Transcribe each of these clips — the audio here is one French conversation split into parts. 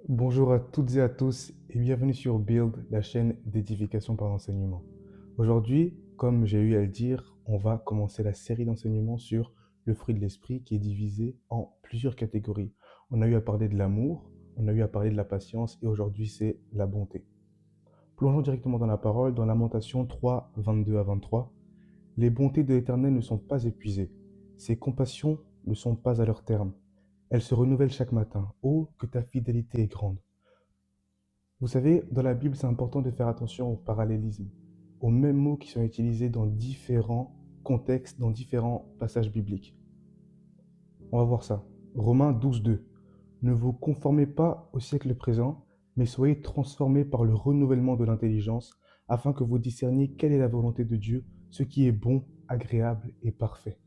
Bonjour à toutes et à tous et bienvenue sur Build, la chaîne d'édification par l'enseignement. Aujourd'hui, comme j'ai eu à le dire, on va commencer la série d'enseignements sur le fruit de l'esprit qui est divisé en plusieurs catégories. On a eu à parler de l'amour, on a eu à parler de la patience et aujourd'hui c'est la bonté. Plongeons directement dans la parole, dans Lamentation 3, 22 à 23. Les bontés de l'Éternel ne sont pas épuisées, ses compassions ne sont pas à leur terme. Elles se renouvellent chaque matin. Oh, que ta fidélité est grande. Vous savez, dans la Bible, c'est important de faire attention au parallélisme, aux mêmes mots qui sont utilisés dans différents contextes, dans différents passages bibliques. On va voir ça. Romains 12, 2. Ne vous conformez pas au siècle présent, mais soyez transformés par le renouvellement de l'intelligence, afin que vous discerniez quelle est la volonté de Dieu, ce qui est bon, agréable et parfait.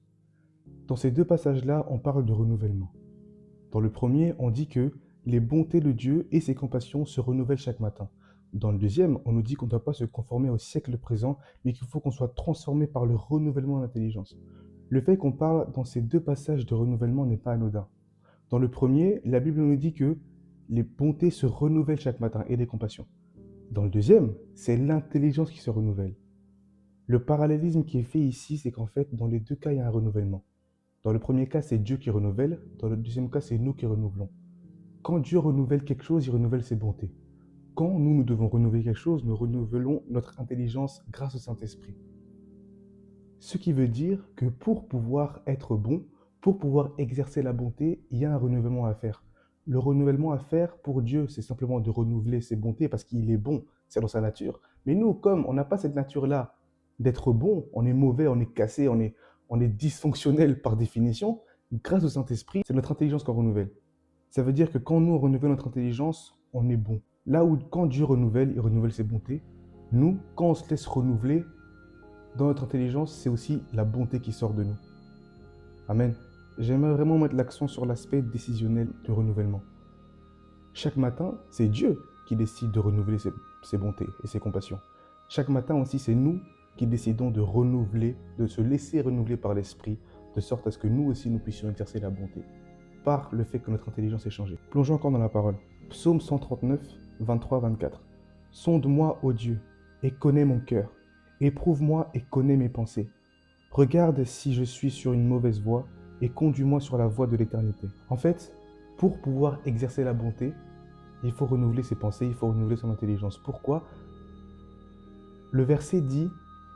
Dans ces deux passages-là, on parle de renouvellement. Dans le premier, on dit que les bontés de Dieu et ses compassions se renouvellent chaque matin. Dans le deuxième, on nous dit qu'on ne doit pas se conformer au siècle présent, mais qu'il faut qu'on soit transformé par le renouvellement de l'intelligence. Le fait qu'on parle dans ces deux passages de renouvellement n'est pas anodin. Dans le premier, la Bible nous dit que les bontés se renouvellent chaque matin et les compassions. Dans le deuxième, c'est l'intelligence qui se renouvelle. Le parallélisme qui est fait ici, c'est qu'en fait, dans les deux cas, il y a un renouvellement. Dans le premier cas, c'est Dieu qui renouvelle. Dans le deuxième cas, c'est nous qui renouvelons. Quand Dieu renouvelle quelque chose, il renouvelle ses bontés. Quand nous devons renouveler quelque chose, nous renouvelons notre intelligence grâce au Saint-Esprit. Ce qui veut dire que pour pouvoir être bon, pour pouvoir exercer la bonté, il y a un renouvellement à faire. Le renouvellement à faire pour Dieu, c'est simplement de renouveler ses bontés parce qu'il est bon, c'est dans sa nature. Mais nous, comme on n'a pas cette nature-là d'être bon, on est mauvais, on est cassé, on est dysfonctionnel par définition, grâce au Saint-Esprit, c'est notre intelligence qu'on renouvelle. Ça veut dire que quand nous, on renouvelle notre intelligence, on est bon. Là où quand Dieu renouvelle, il renouvelle ses bontés. Nous, quand on se laisse renouveler dans notre intelligence, c'est aussi la bonté qui sort de nous. Amen. J'aimerais vraiment mettre l'accent sur l'aspect décisionnel du renouvellement. Chaque matin, c'est Dieu qui décide de renouveler ses bontés et ses compassions. Chaque matin aussi, c'est nous qui décidons de renouveler, de se laisser renouveler par l'Esprit, de sorte à ce que nous aussi, nous puissions exercer la bonté, par le fait que notre intelligence ait changé. Plongeons encore dans la parole. Psaume 139, 23-24. Sonde-moi, ô Dieu, et connais mon cœur. Éprouve-moi et connais mes pensées. Regarde si je suis sur une mauvaise voie et conduis-moi sur la voie de l'éternité. En fait, pour pouvoir exercer la bonté, il faut renouveler ses pensées, il faut renouveler son intelligence. Pourquoi? Le verset dit,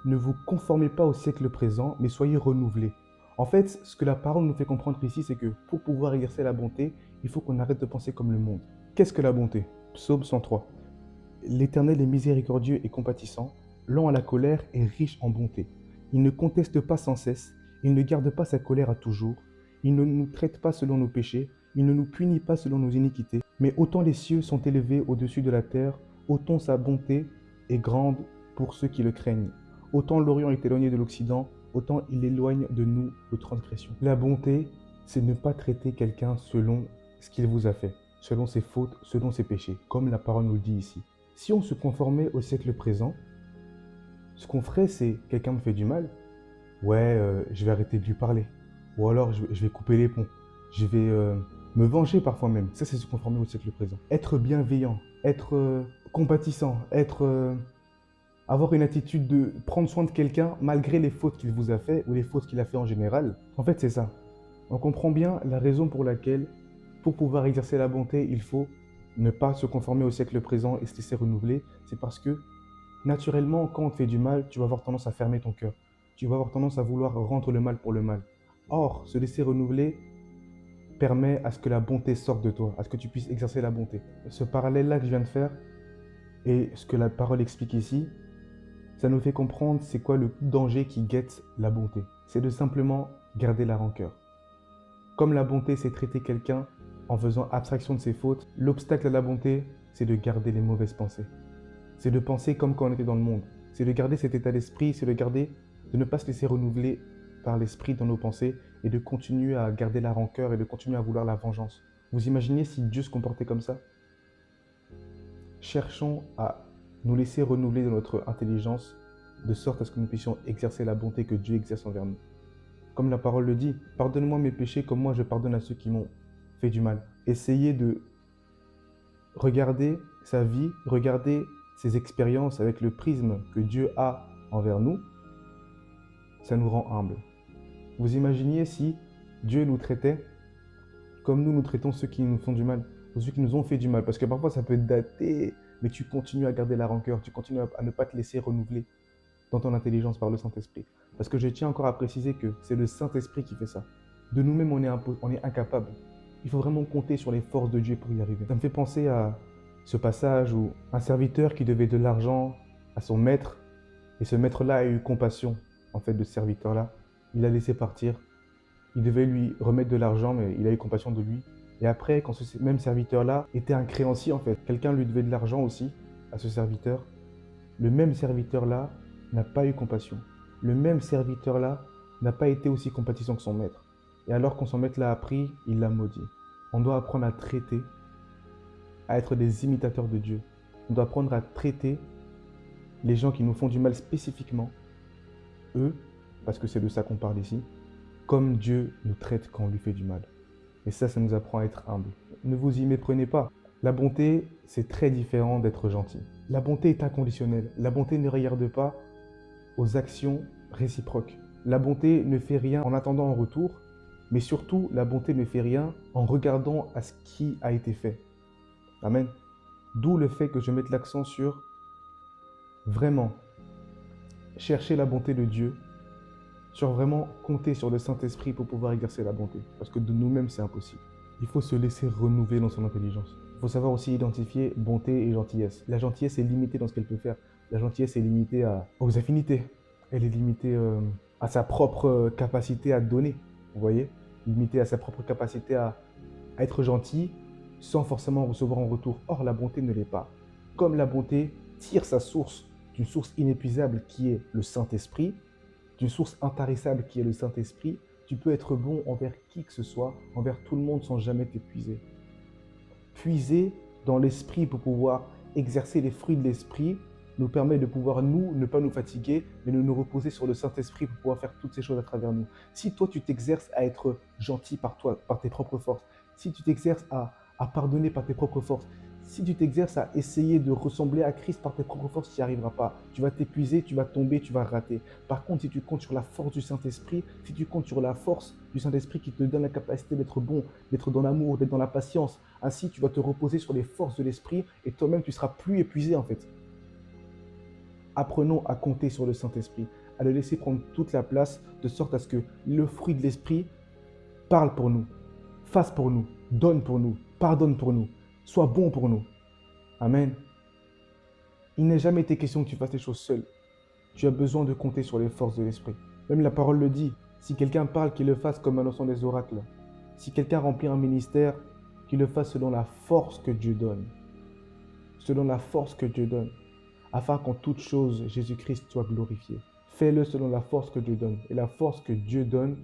ne vous conformez pas au siècle présent, mais soyez renouvelés. En fait, ce que la parole nous fait comprendre ici, c'est que pour pouvoir exercer la bonté, il faut qu'on arrête de penser comme le monde. Qu'est-ce que la bonté? Psaume 103. L'Éternel est miséricordieux et compatissant, lent à la colère et riche en bonté. Il ne conteste pas sans cesse, il ne garde pas sa colère à toujours, il ne nous traite pas selon nos péchés, il ne nous punit pas selon nos iniquités. Mais autant les cieux sont élevés au-dessus de la terre, autant sa bonté est grande pour ceux qui le craignent. Autant l'Orient est éloigné de l'Occident, autant il éloigne de nous nos transgressions. La bonté, c'est ne pas traiter quelqu'un selon ce qu'il vous a fait, selon ses fautes, selon ses péchés, comme la parole nous le dit ici. Si on se conformait au siècle présent, ce qu'on ferait, c'est quelqu'un me fait du mal, ouais, je vais arrêter de lui parler. Ou alors je vais couper les ponts. Je vais me venger parfois même. Ça, c'est se conformer au siècle présent. Être bienveillant, être compatissant, avoir une attitude de prendre soin de quelqu'un malgré les fautes qu'il vous a fait ou les fautes qu'il a fait en général. En fait, c'est ça. On comprend bien la raison pour laquelle, pour pouvoir exercer la bonté, il faut ne pas se conformer au siècle présent et se laisser renouveler. C'est parce que, naturellement, quand on te fait du mal, tu vas avoir tendance à fermer ton cœur. Tu vas avoir tendance à vouloir rendre le mal pour le mal. Or, se laisser renouveler permet à ce que la bonté sorte de toi, à ce que tu puisses exercer la bonté. Ce parallèle-là que je viens de faire et ce que la parole explique ici, ça nous fait comprendre c'est quoi le danger qui guette la bonté. C'est de simplement garder la rancœur. Comme la bonté, c'est traiter quelqu'un en faisant abstraction de ses fautes, l'obstacle à la bonté, c'est de garder les mauvaises pensées. C'est de penser comme quand on était dans le monde. C'est de garder cet état d'esprit, c'est de ne pas se laisser renouveler par l'esprit dans nos pensées et de continuer à garder la rancœur et de continuer à vouloir la vengeance. Vous imaginez si Dieu se comportait comme ça? Cherchons à nous laisser renouveler dans notre intelligence de sorte à ce que nous puissions exercer la bonté que Dieu exerce envers nous. Comme la parole le dit, pardonne-moi mes péchés comme moi je pardonne à ceux qui m'ont fait du mal. Essayez de regarder sa vie, regarder ses expériences avec le prisme que Dieu a envers nous, ça nous rend humbles. Vous imaginiez si Dieu nous traitait comme nous traitons ceux qui nous font du mal, ou ceux qui nous ont fait du mal, parce que parfois ça peut dater, mais tu continues à garder la rancœur, tu continues à ne pas te laisser renouveler dans ton intelligence par le Saint-Esprit. Parce que je tiens encore à préciser que c'est le Saint-Esprit qui fait ça. De nous-mêmes, on est incapable. Il faut vraiment compter sur les forces de Dieu pour y arriver. Ça me fait penser à ce passage où un serviteur qui devait de l'argent à son maître, et ce maître-là a eu compassion en fait de ce serviteur-là. Il l'a laissé partir. Il devait lui remettre de l'argent, mais il a eu compassion de lui. Et après, quand ce même serviteur-là était un créancier en fait, quelqu'un lui devait de l'argent aussi à ce serviteur, le même serviteur-là n'a pas eu compassion. Le même serviteur-là n'a pas été aussi compatissant que son maître. Et alors quand son maître l'a appris, il l'a maudit. On doit apprendre à traiter, à être des imitateurs de Dieu. On doit apprendre à traiter les gens qui nous font du mal spécifiquement, eux, parce que c'est de ça qu'on parle ici, comme Dieu nous traite quand on lui fait du mal. Et ça nous apprend à être humble. Ne vous y méprenez pas. La bonté, c'est très différent d'être gentil. La bonté est inconditionnelle. La bonté ne regarde pas aux actions réciproques. La bonté ne fait rien en attendant en retour, mais surtout, la bonté ne fait rien en regardant à ce qui a été fait. Amen. D'où le fait que je mette l'accent sur vraiment chercher la bonté de Dieu, sur vraiment compter sur le Saint-Esprit pour pouvoir exercer la bonté. Parce que de nous-mêmes, c'est impossible. Il faut se laisser renouveler dans son intelligence. Il faut savoir aussi identifier bonté et gentillesse. La gentillesse est limitée dans ce qu'elle peut faire. La gentillesse est limitée aux affinités. Elle est limitée à sa propre capacité à donner. Vous voyez? Limitée à sa propre capacité à être gentil sans forcément recevoir en retour. Or, la bonté ne l'est pas. Comme la bonté tire sa source d'une source inépuisable qui est le Saint-Esprit, d'une source intarissable qui est le Saint-Esprit, tu peux être bon envers qui que ce soit, envers tout le monde sans jamais t'épuiser. Puiser dans l'esprit pour pouvoir exercer les fruits de l'esprit nous permet de pouvoir, ne pas nous fatiguer, mais de nous reposer sur le Saint-Esprit pour pouvoir faire toutes ces choses à travers nous. Si toi, tu t'exerces à être gentil par toi, par tes propres forces, si tu t'exerces à pardonner par tes propres forces, si tu t'exerces à essayer de ressembler à Christ par tes propres forces, tu n'y arriveras pas. Tu vas t'épuiser, tu vas tomber, tu vas rater. Par contre, si tu comptes sur la force du Saint-Esprit, si tu comptes sur la force du Saint-Esprit qui te donne la capacité d'être bon, d'être dans l'amour, d'être dans la patience, ainsi tu vas te reposer sur les forces de l'Esprit et toi-même tu seras plus épuisé en fait. Apprenons à compter sur le Saint-Esprit, à le laisser prendre toute la place de sorte à ce que le fruit de l'Esprit parle pour nous, fasse pour nous, donne pour nous, pardonne pour nous, soit bon pour nous. Amen. Il n'est jamais été question que tu fasses les choses seul. Tu as besoin de compter sur les forces de l'Esprit. Même la parole le dit. Si quelqu'un parle, qu'il le fasse comme annonçant des oracles. Si quelqu'un remplit un ministère, qu'il le fasse selon la force que Dieu donne. Selon la force que Dieu donne. Afin qu'en toute chose, Jésus-Christ soit glorifié. Fais-le selon la force que Dieu donne. Et la force que Dieu donne,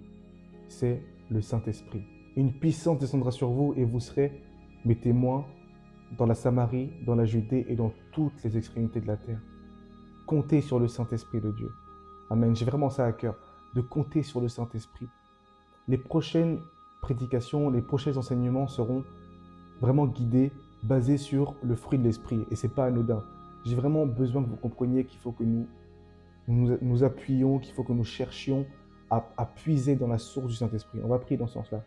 c'est le Saint-Esprit. Une puissance descendra sur vous et vous serez mes témoins dans la Samarie, dans la Judée et dans toutes les extrémités de la terre. Comptez sur le Saint-Esprit de Dieu. Amen. J'ai vraiment ça à cœur, de compter sur le Saint-Esprit. Les prochaines prédications, les prochains enseignements seront vraiment guidés, basés sur le fruit de l'Esprit. Et ce n'est pas anodin. J'ai vraiment besoin que vous compreniez qu'il faut que nous appuyions, qu'il faut que nous cherchions à puiser dans la source du Saint-Esprit. On va prier dans ce sens-là.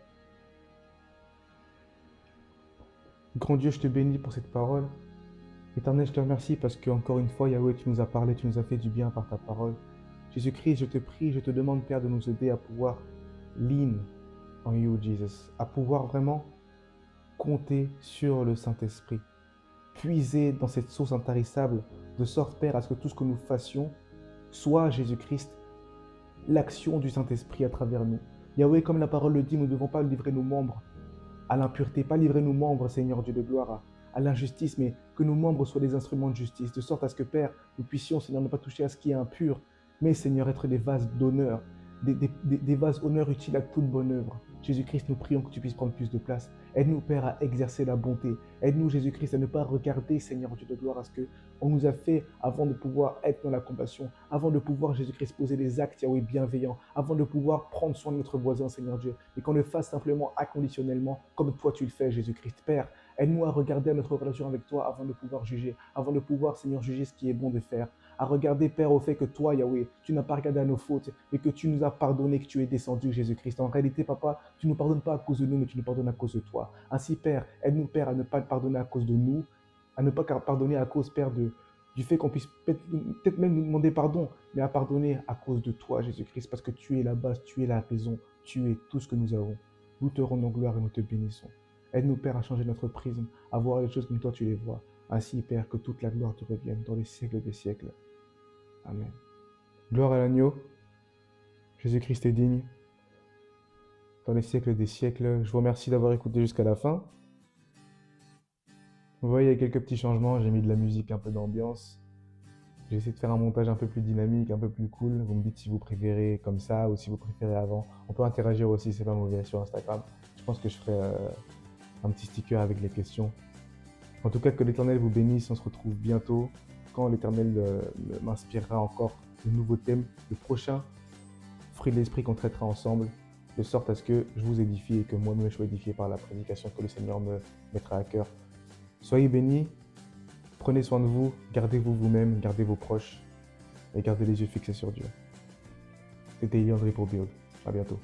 Grand Dieu, je te bénis pour cette parole. Éternel, je te remercie parce qu'encore une fois, Yahweh, tu nous as parlé, tu nous as fait du bien par ta parole. Jésus-Christ, je te prie, je te demande, Père, de nous aider à pouvoir lean on you, Jesus, à pouvoir vraiment compter sur le Saint-Esprit, puiser dans cette source intarissable, de sorte, Père, à ce que tout ce que nous fassions soit, Jésus-Christ, l'action du Saint-Esprit à travers nous. Yahweh, comme la parole le dit, nous ne devons pas livrer nos membres à l'impureté, pas livrer nos membres, Seigneur Dieu de gloire, à l'injustice, mais que nos membres soient des instruments de justice, de sorte à ce que, Père, nous puissions, Seigneur, ne pas toucher à ce qui est impur, mais, Seigneur, être des vases d'honneur, des vases honneur utiles à toute bonne œuvre. Jésus-Christ, nous prions que tu puisses prendre plus de place. Aide-nous, Père, à exercer la bonté. Aide-nous, Jésus-Christ, à ne pas regarder, Seigneur Dieu de gloire, à ce qu'on nous a fait avant de pouvoir être dans la compassion, avant de pouvoir, Jésus-Christ, poser des actes, Yahweh, bienveillants, avant de pouvoir prendre soin de notre voisin, Seigneur Dieu, et qu'on le fasse simplement inconditionnellement, comme toi tu le fais, Jésus-Christ. Père, Aide-nous à regarder à notre relation avec toi avant de pouvoir juger, avant de pouvoir, Seigneur, juger ce qui est bon de faire. À regarder, Père, au fait que toi, Yahweh, tu n'as pas regardé à nos fautes, mais que tu nous as pardonné, que tu es descendu, Jésus-Christ. En réalité, Papa, tu ne nous pardonnes pas à cause de nous, mais tu nous pardonnes à cause de toi. Ainsi, Père, aide-nous, Père, à ne pas pardonner à cause de nous, à ne pas pardonner à cause, Père, du fait qu'on puisse peut-être même nous demander pardon, mais à pardonner à cause de toi, Jésus-Christ, parce que tu es la base, tu es la raison, tu es tout ce que nous avons. Nous te rendons gloire et nous te bénissons. Aide-nous, Père, à changer notre prisme, à voir les choses comme toi tu les vois. Ainsi, Père, que toute la gloire te revienne dans les siècles des siècles. Amen. Gloire à l'agneau. Jésus-Christ est digne. Dans les siècles des siècles. Je vous remercie d'avoir écouté jusqu'à la fin. Vous voyez, il y a quelques petits changements. J'ai mis de la musique, un peu d'ambiance. J'ai essayé de faire un montage un peu plus dynamique, un peu plus cool. Vous me dites si vous préférez comme ça ou si vous préférez avant. On peut interagir aussi, c'est pas mauvais, sur Instagram. Je pense que je ferai un petit sticker avec les questions. En tout cas, que l'Éternel vous bénisse. On se retrouve bientôt quand l'Éternel m'inspirera encore de nouveaux thèmes. Le prochain fruit de l'esprit qu'on traitera ensemble, de sorte à ce que je vous édifie et que moi-même je sois édifié par la prédication que le Seigneur me mettra à cœur. Soyez bénis, prenez soin de vous, gardez-vous vous-même, gardez vos proches et gardez les yeux fixés sur Dieu. C'était Eli André pour Build. À bientôt.